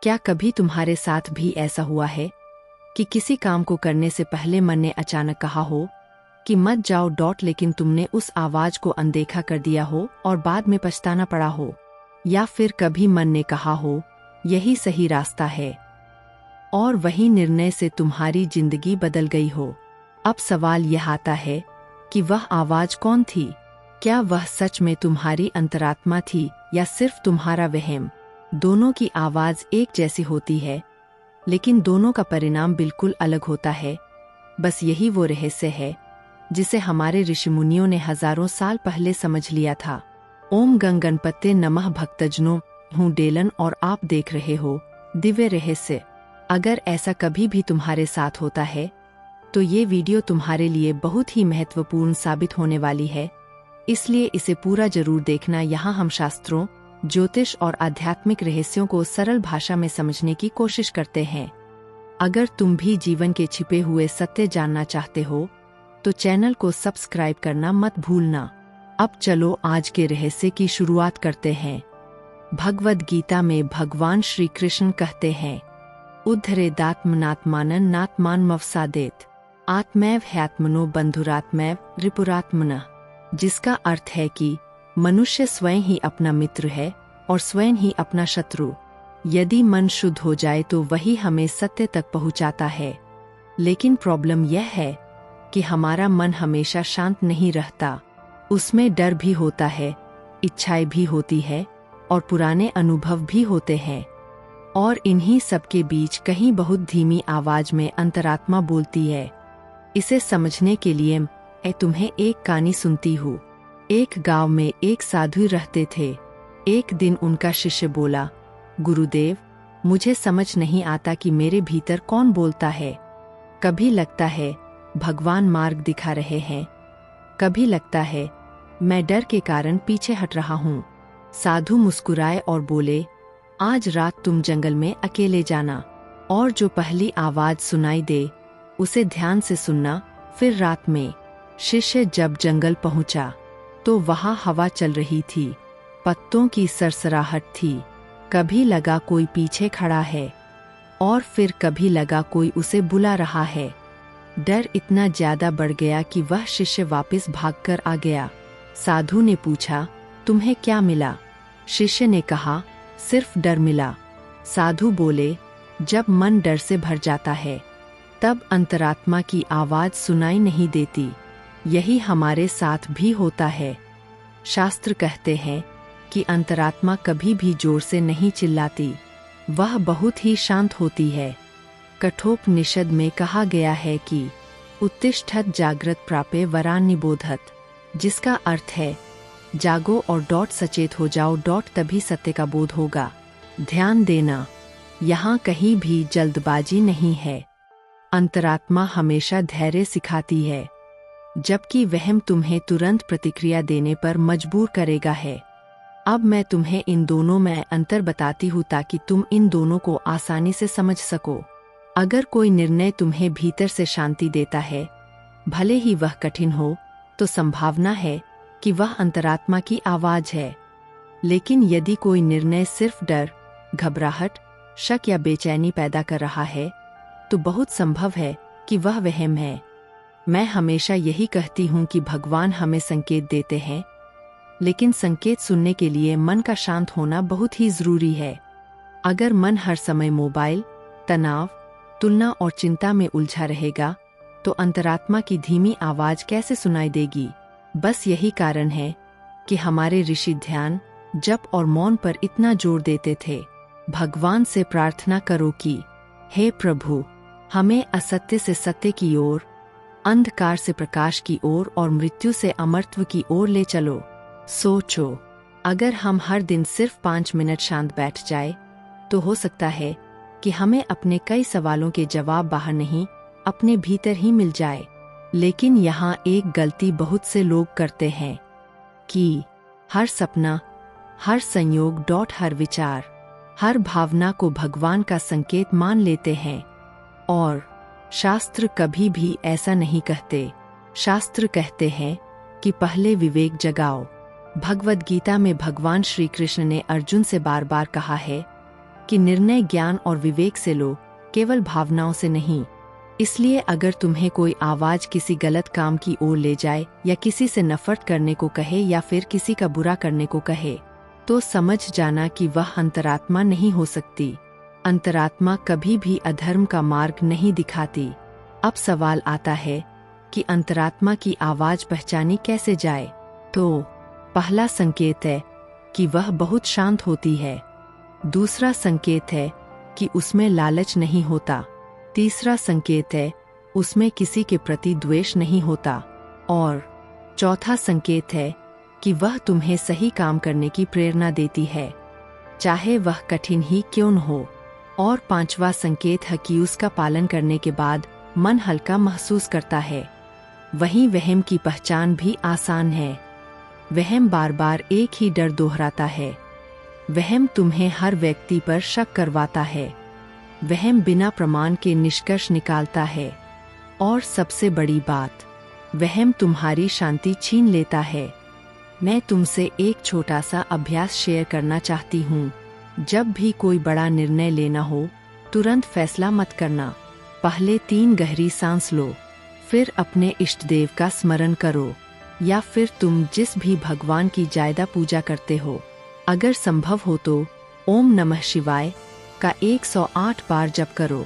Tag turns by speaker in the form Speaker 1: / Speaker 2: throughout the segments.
Speaker 1: क्या कभी तुम्हारे साथ भी ऐसा हुआ है कि किसी काम को करने से पहले मन ने अचानक कहा हो कि मत जाओ लेकिन तुमने उस आवाज को अनदेखा कर दिया हो और बाद में पछताना पड़ा हो? या फिर कभी मन ने कहा हो यही सही रास्ता है और वही निर्णय से तुम्हारी जिंदगी बदल गई हो? अब सवाल यह आता है कि वह आवाज कौन थी? क्या वह सच में तुम्हारी अंतरात्मा थी या सिर्फ तुम्हारा वहम? दोनों की आवाज एक जैसी होती है, लेकिन दोनों का परिणाम बिल्कुल अलग होता है। बस यही वो रहस्य है जिसे हमारे ऋषिमुनियों ने हजारों साल पहले समझ लिया था। ओम गणपते नमः भक्तजनों, हूँ डेलन और आप देख रहे हो दिव्य रहस्य। अगर ऐसा कभी भी तुम्हारे साथ होता है तो ये वीडियो तुम्हारे लिए बहुत ही महत्वपूर्ण साबित होने वाली है, इसलिए इसे पूरा जरूर देखना। यहाँ हम शास्त्रों, ज्योतिष और आध्यात्मिक रहस्यों को सरल भाषा में समझने की कोशिश करते हैं। अगर तुम भी जीवन के छिपे हुए सत्य जानना चाहते हो तो चैनल को सब्सक्राइब करना मत भूलना। अब चलो आज के रहस्य की शुरुआत करते हैं। भगवद गीता में भगवान श्री कृष्ण कहते हैं, उद्धरेदात्मनात्मानं नात्मानमवसादेत, आत्मैव ह्यात्मनो बंधुरात्मैव रिपुरात्मनः, जिसका अर्थ है कि मनुष्य स्वयं ही अपना मित्र है और स्वयं ही अपना शत्रु। यदि मन शुद्ध हो जाए तो वही हमें सत्य तक पहुंचाता है। लेकिन प्रॉब्लम यह है कि हमारा मन हमेशा शांत नहीं रहता। उसमें डर भी होता है, इच्छाएं भी होती है और पुराने अनुभव भी होते हैं। और इन्हीं सबके बीच कहीं बहुत धीमी आवाज में अंतरात्मा बोलती है। इसे समझने के लिए मैं तुम्हें एक कहानी सुनती हूँ। एक गांव में एक साधु रहते थे। एक दिन उनका शिष्य बोला, गुरुदेव, मुझे समझ नहीं आता कि मेरे भीतर कौन बोलता है। कभी लगता है भगवान मार्ग दिखा रहे हैं, कभी लगता है मैं डर के कारण पीछे हट रहा हूँ। साधु मुस्कुराए और बोले, आज रात तुम जंगल में अकेले जाना और जो पहली आवाज सुनाई दे उसे ध्यान से सुनना। फिर रात में शिष्य जब जंगल पहुंचा तो वहाँ हवा चल रही थी, पत्तों की सरसराहट थी। कभी लगा कोई पीछे खड़ा है और फिर कभी लगा कोई उसे बुला रहा है। डर इतना ज्यादा बढ़ गया कि वह शिष्य वापस भागकर आ गया। साधु ने पूछा, तुम्हें क्या मिला? शिष्य ने कहा, सिर्फ डर मिला। साधु बोले, जब मन डर से भर जाता है तब अंतरात्मा की आवाज सुनाई नहीं देती। यही हमारे साथ भी होता है। शास्त्र कहते हैं कि अंतरात्मा कभी भी जोर से नहीं चिल्लाती, वह बहुत ही शांत होती है। कठोपनिषद में कहा गया है कि उत्तिष्ठत जागृत प्रापे वरान निबोधत, जिसका अर्थ है जागो और सचेत हो जाओ, तभी सत्य का बोध होगा। ध्यान देना, यहाँ कहीं भी जल्दबाजी नहीं है। अंतरात्मा हमेशा धैर्य सिखाती है, जबकि वहम तुम्हें तुरंत प्रतिक्रिया देने पर मजबूर करेगा है। अब मैं तुम्हें इन दोनों में अंतर बताती हूँ ताकि तुम इन दोनों को आसानी से समझ सको। अगर कोई निर्णय तुम्हें भीतर से शांति देता है, भले ही वह कठिन हो, तो संभावना है कि वह अंतरात्मा की आवाज है। लेकिन यदि कोई निर्णय सिर्फ डर, घबराहट, शक या बेचैनी पैदा कर रहा है, तो बहुत संभव है कि वह वहम है। मैं हमेशा यही कहती हूँ कि भगवान हमें संकेत देते हैं, लेकिन संकेत सुनने के लिए मन का शांत होना बहुत ही जरूरी है। अगर मन हर समय मोबाइल, तनाव, तुलना और चिंता में उलझा रहेगा तो अंतरात्मा की धीमी आवाज कैसे सुनाई देगी? बस यही कारण है कि हमारे ऋषि ध्यान, जप और मौन पर इतना जोर देते थे। भगवान से प्रार्थना करो कि हे प्रभु, हमें असत्य से सत्य की ओर, अंधकार से प्रकाश की ओर और मृत्यु से अमरत्व की ओर ले चलो। सोचो, अगर हम हर दिन सिर्फ 5 मिनट शांत बैठ जाए तो हो सकता है कि हमें अपने कई सवालों के जवाब बाहर नहीं, अपने भीतर ही मिल जाए। लेकिन यहाँ एक गलती बहुत से लोग करते हैं कि हर सपना, हर संयोग, हर विचार, हर भावना को भगवान का संकेत मान लेते हैं। और शास्त्र कभी भी ऐसा नहीं कहते। शास्त्र कहते हैं कि पहले विवेक जगाओ। भगवद गीता में भगवान श्री कृष्ण ने अर्जुन से बार बार कहा है कि निर्णय ज्ञान और विवेक से लो, केवल भावनाओं से नहीं। इसलिए अगर तुम्हें कोई आवाज किसी गलत काम की ओर ले जाए या किसी से नफरत करने को कहे या फिर किसी का बुरा करने को कहे, तो समझ जाना कि वह अंतरात्मा नहीं हो सकती। अंतरात्मा कभी भी अधर्म का मार्ग नहीं दिखाती। अब सवाल आता है कि अंतरात्मा की आवाज पहचानी कैसे जाए। तो पहला संकेत है कि वह बहुत शांत होती है। दूसरा संकेत है कि उसमें लालच नहीं होता। तीसरा संकेत है उसमें किसी के प्रति द्वेष नहीं होता। और चौथा संकेत है कि वह तुम्हें सही काम करने की प्रेरणा देती है, चाहे वह कठिन ही क्यों न हो। और पांचवा संकेत है कि उसका पालन करने के बाद मन हल्का महसूस करता है। वहीं वहम की पहचान भी आसान है। वहम बार बार एक ही डर दोहराता है। वहम तुम्हें हर व्यक्ति पर शक करवाता है। वहम बिना प्रमाण के निष्कर्ष निकालता है। और सबसे बड़ी बात, वहम तुम्हारी शांति छीन लेता है। मैं तुमसे एक छोटा सा अभ्यास शेयर करना चाहती हूँ। जब भी कोई बड़ा निर्णय लेना हो, तुरंत फैसला मत करना। पहले 3 गहरी सांस लो, फिर अपने इष्ट देव का स्मरण करो, या फिर तुम जिस भी भगवान की ज्यादा पूजा करते हो, अगर संभव हो तो ओम नमः शिवाय का 108 बार जप करो।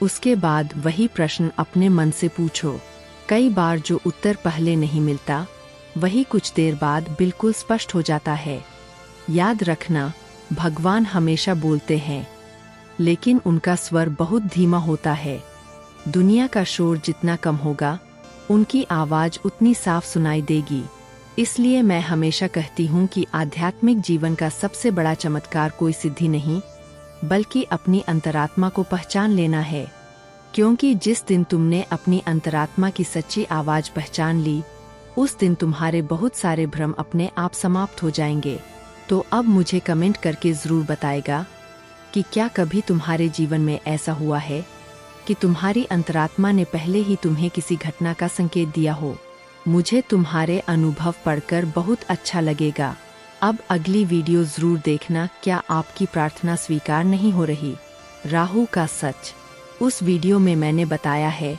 Speaker 1: उसके बाद वही प्रश्न अपने मन से पूछो। कई बार जो उत्तर पहले नहीं मिलता, वही कुछ देर बाद बिल्कुल स्पष्ट हो जाता है। याद रखना, भगवान हमेशा बोलते हैं, लेकिन उनका स्वर बहुत धीमा होता है। दुनिया का शोर जितना कम होगा, उनकी आवाज उतनी साफ सुनाई देगी। इसलिए मैं हमेशा कहती हूँ कि आध्यात्मिक जीवन का सबसे बड़ा चमत्कार कोई सिद्धि नहीं, बल्कि अपनी अंतरात्मा को पहचान लेना है। क्योंकि जिस दिन तुमने अपनी अंतरात्मा की सच्ची आवाज पहचान ली, उस दिन तुम्हारे बहुत सारे भ्रम अपने आप समाप्त हो जाएंगे। तो अब मुझे कमेंट करके ज़रूर बताएगा कि क्या कभी तुम्हारे जीवन में ऐसा हुआ है कि तुम्हारी अंतरात्मा ने पहले ही तुम्हें किसी घटना का संकेत दिया हो। मुझे तुम्हारे अनुभव पढ़कर बहुत अच्छा लगेगा। अब अगली वीडियो ज़रूर देखना। क्या आपकी प्रार्थना स्वीकार नहीं हो रही? राहु का सच। उस वीडियो में मैंने बताया है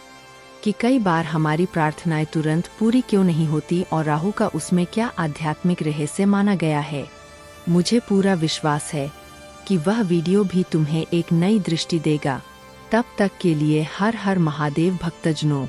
Speaker 1: कि कई बार हमारी प्रार्थनाएं तुरंत पूरी क्यों नहीं होती और राहु का उसमें क्या आध्यात्मिक रहस्य माना गया है। मुझे पूरा विश्वास है कि वह वीडियो भी तुम्हें एक नई दृष्टि देगा। तब तक के लिए हर हर महादेव भक्तजनों।